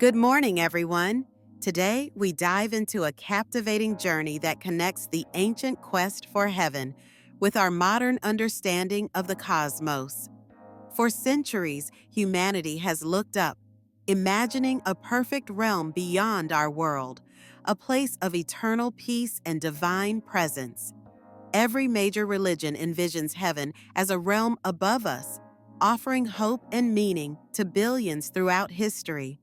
Good morning, everyone. Today, we dive into a captivating journey that connects the ancient quest for heaven with our modern understanding of the cosmos. For centuries, humanity has looked up, imagining a perfect realm beyond our world, a place of eternal peace and divine presence. Every major religion envisions heaven as a realm above us, offering hope and meaning to billions throughout history.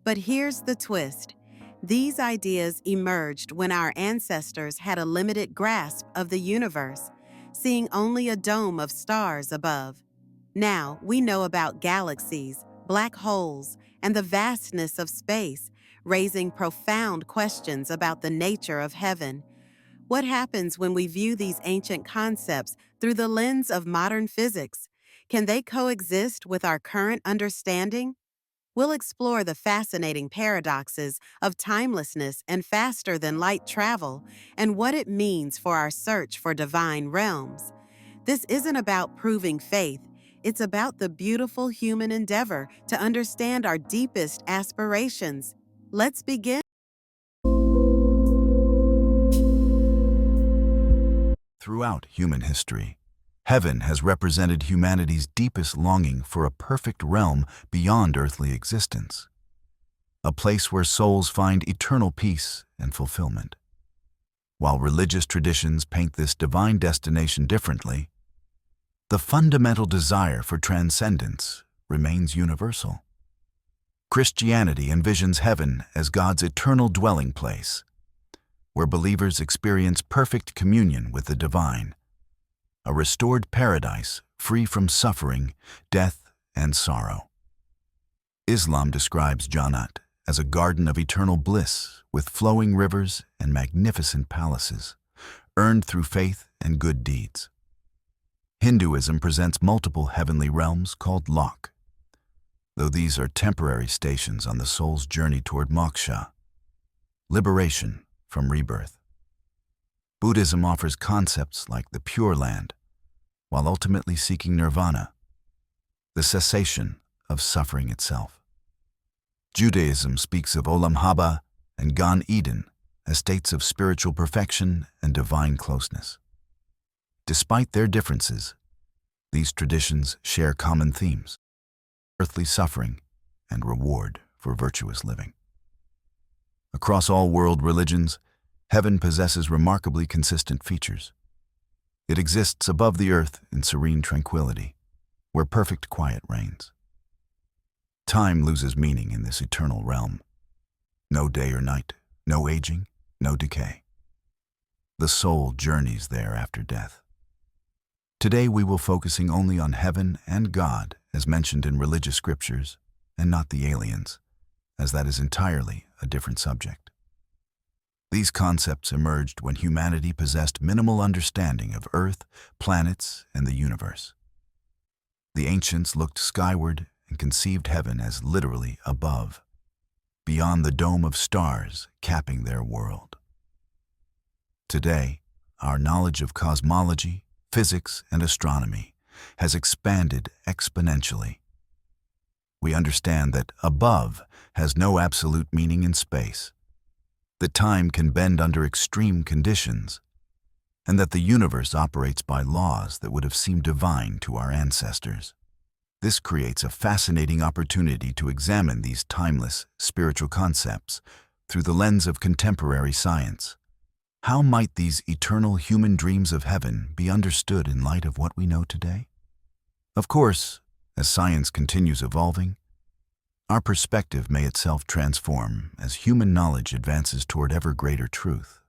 But here's the twist. These ideas emerged when our ancestors had a limited grasp of the universe, seeing only a dome of stars above. Now we know about galaxies, black holes, and the vastness of space, raising profound questions about the nature of heaven. What happens when we view these ancient concepts through the lens of modern physics? Can they coexist with our current understanding? We'll explore the fascinating paradoxes of timelessness and faster than light travel and what it means for our search for divine realms. This isn't about proving faith, it's about the beautiful human endeavor to understand our deepest aspirations. Let's begin. Throughout human history, heaven has represented humanity's deepest longing for a perfect realm beyond earthly existence, a place where souls find eternal peace and fulfillment. While religious traditions paint this divine destination differently, the fundamental desire for transcendence remains universal. Christianity envisions heaven as God's eternal dwelling place, where believers experience perfect communion with the divine, a restored paradise free from suffering, death, and sorrow. Islam describes Jannat as a garden of eternal bliss with flowing rivers and magnificent palaces, earned through faith and good deeds. Hinduism presents multiple heavenly realms called Lok, though these are temporary stations on the soul's journey toward moksha, liberation from rebirth. Buddhism offers concepts like the Pure Land, while ultimately seeking nirvana, the cessation of suffering itself. Judaism speaks of Olam Haba and Gan Eden as states of spiritual perfection and divine closeness. Despite their differences, these traditions share common themes: earthly suffering and reward for virtuous living. Across all world religions, heaven possesses remarkably consistent features. It exists above the earth in serene tranquility, where perfect quiet reigns. Time loses meaning in this eternal realm. No day or night, no aging, no decay. The soul journeys there after death. Today we will focusing only on heaven and God as mentioned in religious scriptures, and not the aliens, as that is entirely a different subject. These concepts emerged when humanity possessed minimal understanding of Earth, planets, and the universe. The ancients looked skyward and conceived heaven as literally above, beyond the dome of stars capping their world. Today, our knowledge of cosmology, physics, and astronomy has expanded exponentially. We understand that above has no absolute meaning in space, that time can bend under extreme conditions, and that the universe operates by laws that would have seemed divine to our ancestors. This creates a fascinating opportunity to examine these timeless spiritual concepts through the lens of contemporary science. How might these eternal human dreams of heaven be understood in light of what we know today? Of course, as science continues evolving, our perspective may itself transform as human knowledge advances toward ever greater truth.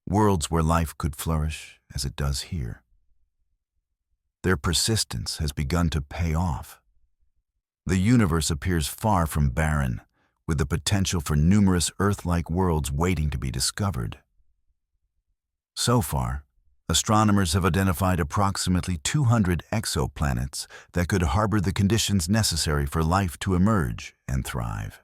Worlds where life could flourish as it does here. Their persistence has begun to pay off. The universe appears far from barren, with the potential for numerous Earth-like worlds waiting to be discovered. So far, astronomers have identified approximately 200 exoplanets that could harbor the conditions necessary for life to emerge and thrive.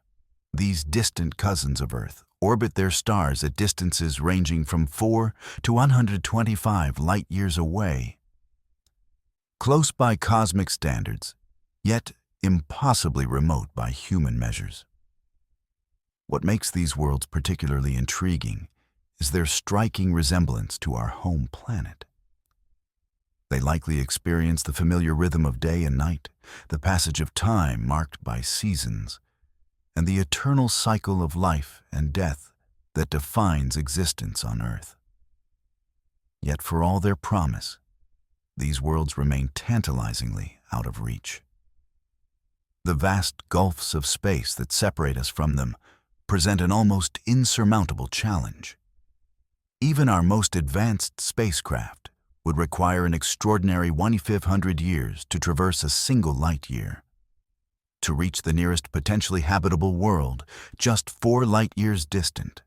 These distant cousins of Earth orbit their stars at distances ranging from 4 to 125 light-years away. close by cosmic standards, yet impossibly remote by human measures. What makes these worlds particularly intriguing is their striking resemblance to our home planet. They likely experience the familiar rhythm of day and night, the passage of time marked by seasons, and the eternal cycle of life and death that defines existence on Earth. Yet for all their promise, these worlds remain tantalizingly out of reach. The vast gulfs of space that separate us from them present an almost insurmountable challenge. Even our most advanced spacecraft would require an extraordinary 1,500 years to traverse a single light year. To reach the nearest potentially habitable world, just 4 light years distant,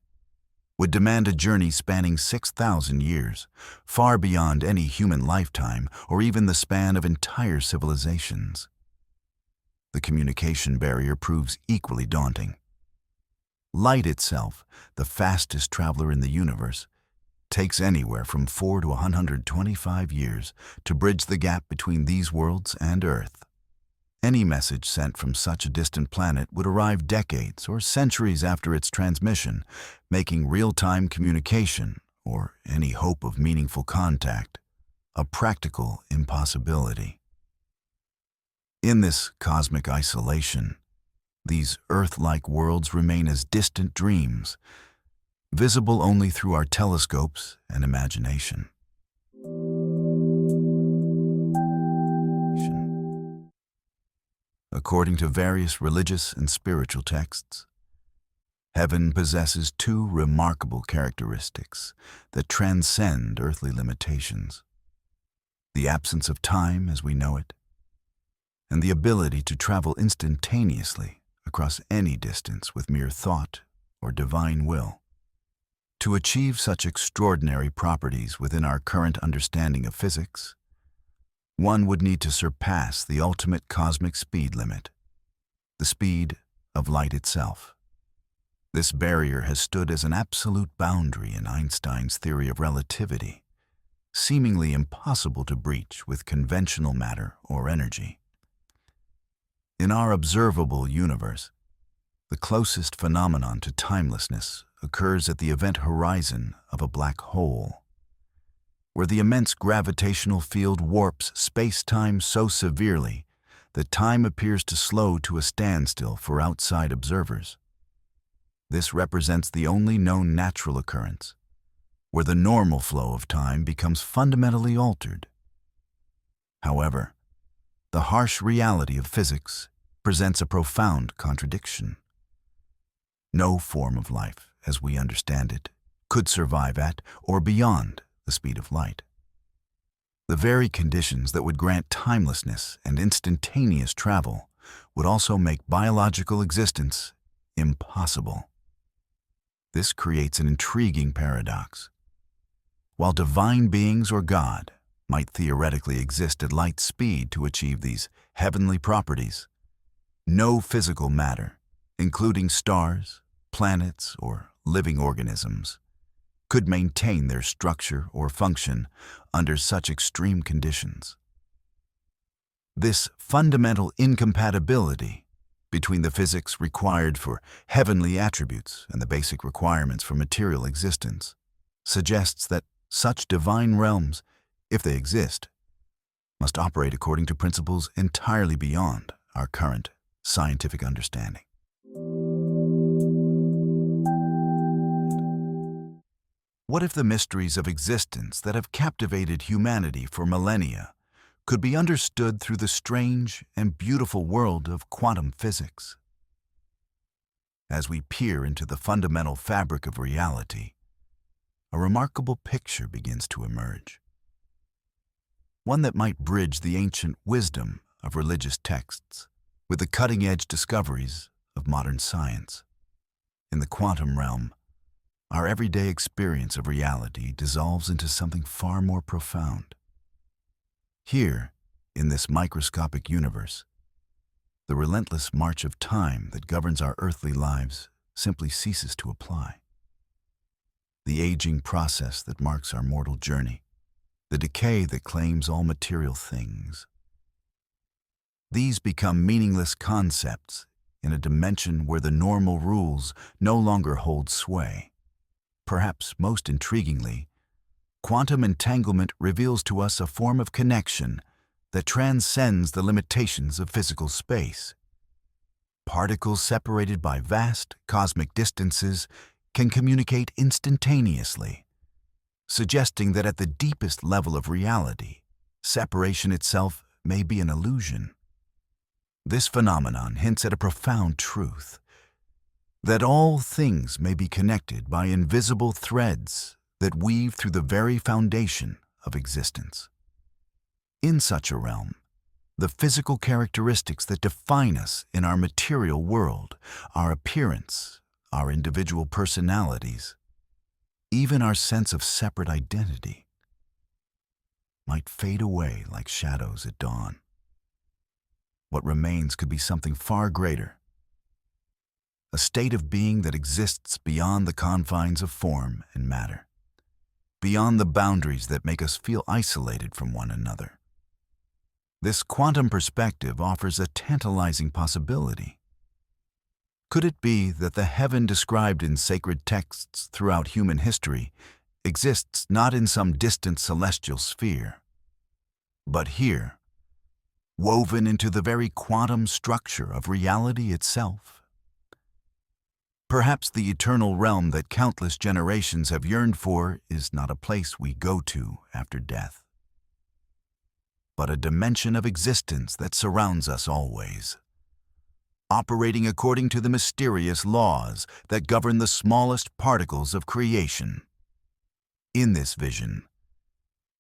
would demand a journey spanning 6,000 years, far beyond any human lifetime or even the span of entire civilizations. The communication barrier proves equally daunting. Light itself, the fastest traveler in the universe, takes anywhere from 4 to 125 years to bridge the gap between these worlds and Earth. Any message sent from such a distant planet would arrive decades or centuries after its transmission, making real-time communication, or any hope of meaningful contact, a practical impossibility. In this cosmic isolation, these Earth-like worlds remain as distant dreams, visible only through our telescopes and imagination. According to various religious and spiritual texts, heaven possesses 2 remarkable characteristics that transcend earthly limitations: the absence of time as we know it, and the ability to travel instantaneously across any distance with mere thought or divine will. To achieve such extraordinary properties within our current understanding of physics, one would need to surpass the ultimate cosmic speed limit, the speed of light itself. This barrier has stood as an absolute boundary in Einstein's theory of relativity, seemingly impossible to breach with conventional matter or energy. In our observable universe, the closest phenomenon to timelessness occurs at the event horizon of a black hole, where the immense gravitational field warps space-time so severely that time appears to slow to a standstill for outside observers. This represents the only known natural occurrence where the normal flow of time becomes fundamentally altered. However, the harsh reality of physics presents a profound contradiction. No form of life, as we understand it, could survive at or beyond the speed of light. The very conditions that would grant timelessness and instantaneous travel would also make biological existence impossible. This creates an intriguing paradox. While divine beings or God might theoretically exist at light speed to achieve these heavenly properties, no physical matter, including stars, planets, or living organisms, could maintain their structure or function under such extreme conditions. This fundamental incompatibility between the physics required for heavenly attributes and the basic requirements for material existence suggests that such divine realms, if they exist, must operate according to principles entirely beyond our current scientific understanding. What if the mysteries of existence that have captivated humanity for millennia could be understood through the strange and beautiful world of quantum physics? As we peer into the fundamental fabric of reality, a remarkable picture begins to emerge. One that might bridge the ancient wisdom of religious texts with the cutting-edge discoveries of modern science. In the quantum realm, our everyday experience of reality dissolves into something far more profound. Here, in this microscopic universe, the relentless march of time that governs our earthly lives simply ceases to apply. The aging process that marks our mortal journey, the decay that claims all material things. These become meaningless concepts in a dimension where the normal rules no longer hold sway. Perhaps most intriguingly, quantum entanglement reveals to us a form of connection that transcends the limitations of physical space. Particles separated by vast cosmic distances can communicate instantaneously, suggesting that at the deepest level of reality, separation itself may be an illusion. This phenomenon hints at a profound truth, that all things may be connected by invisible threads that weave through the very foundation of existence. In such a realm, the physical characteristics that define us in our material world, our appearance, our individual personalities, even our sense of separate identity, might fade away like shadows at dawn. What remains could be something far greater, a state of being that exists beyond the confines of form and matter, beyond the boundaries that make us feel isolated from one another. This quantum perspective offers a tantalizing possibility. Could it be that the heaven described in sacred texts throughout human history exists not in some distant celestial sphere, but here, woven into the very quantum structure of reality itself? Perhaps the eternal realm that countless generations have yearned for is not a place we go to after death, but a dimension of existence that surrounds us always, operating according to the mysterious laws that govern the smallest particles of creation. In this vision,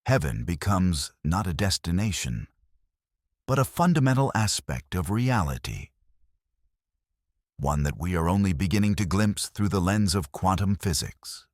heaven becomes not a destination, but a fundamental aspect of reality, one that we are only beginning to glimpse through the lens of quantum physics.